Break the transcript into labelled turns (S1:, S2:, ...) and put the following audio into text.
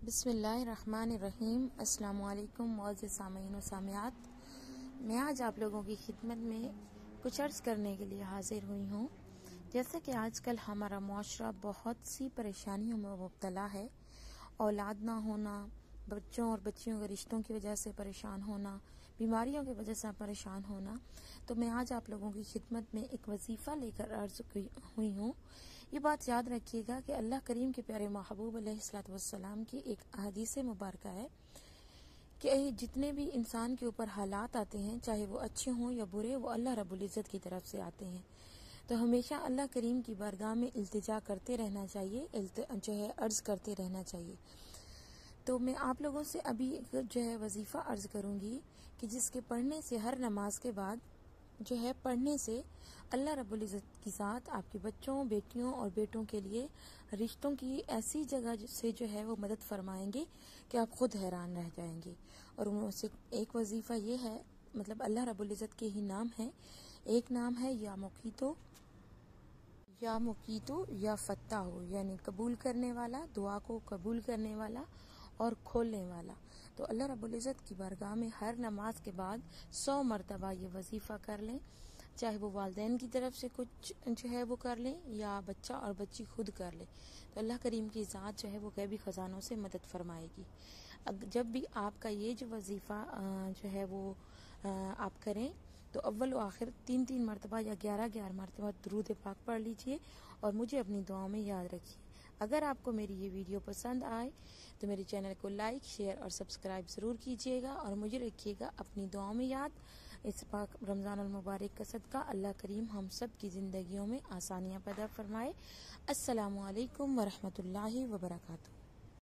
S1: بسم اللہ الرحمن الرحیم۔ السلام علیکم معزز سامعین و سامعات، میں آج آپ لوگوں کی خدمت میں کچھ عرض کرنے کے لیے حاضر ہوئی ہوں۔ جیسا کہ آج کل ہمارا معاشرہ بہت سی پریشانیوں میں مبتلا ہے، اولاد نہ ہونا، بچوں اور بچیوں کے رشتوں کی وجہ سے پریشان ہونا، بیماریوں کی وجہ سے پریشان ہونا، تو میں آج آپ لوگوں کی خدمت میں ایک وظیفہ لے کر عرض ہوئی ہوں۔ یہ بات یاد رکھیے گا کہ اللہ کریم کے پیارے محبوب علیہ الصلوۃ والسلام کی ایک حدیث مبارکہ ہے کہ جتنے بھی انسان کے اوپر حالات آتے ہیں، چاہے وہ اچھے ہوں یا برے، وہ اللہ رب العزت کی طرف سے آتے ہیں۔ تو ہمیشہ اللہ کریم کی بارگاہ میں التجا کرتے رہنا چاہیے، عرض کرتے رہنا چاہیے۔ تو میں آپ لوگوں سے ابھی وظیفہ عرض کروں گی کہ جس کے پڑھنے سے، ہر نماز کے بعد پڑھنے سے اللہ رب العزت کی ذات آپ کے بچوں، بیٹیوں اور بیٹوں کے لیے رشتوں کی ایسی جگہ سے وہ مدد فرمائیں گے کہ آپ خود حیران رہ جائیں گے۔ اور ان سے ایک وظیفہ یہ ہے، مطلب اللہ رب العزت کے ہی نام ہے، ایک نام ہے یا مقیتو یا فتح ہو، یعنی قبول کرنے والا، دعا کو قبول کرنے والا اور کھولنے والا۔ تو اللہ رب العزت کی بارگاہ میں ہر نماز کے بعد 100 مرتبہ یہ وظیفہ کر لیں، چاہے وہ والدین کی طرف سے کچھ وہ کر لیں یا بچہ اور بچی خود کر لیں، تو اللہ کریم کی ذات وہ غیبی خزانوں سے مدد فرمائے گی۔ جب بھی آپ کا یہ وظیفہ آپ کریں تو اول و آخر 3 مرتبہ یا 11 مرتبہ درود پاک پڑھ لیجئے اور مجھے اپنی دعاؤں میں یاد رکھیے۔ اگر آپ کو میری یہ ویڈیو پسند آئے تو میرے چینل کو لائک، شیئر اور سبسکرائب ضرور کیجیے گا اور مجھے رکھیے گا اپنی دعاؤں میں یاد۔ اس پاک رمضان المبارک کا صدقہ اللہ کریم ہم سب کی زندگیوں میں آسانیاں پیدا فرمائے۔ السلام علیکم ورحمۃ اللہ وبرکاتہ۔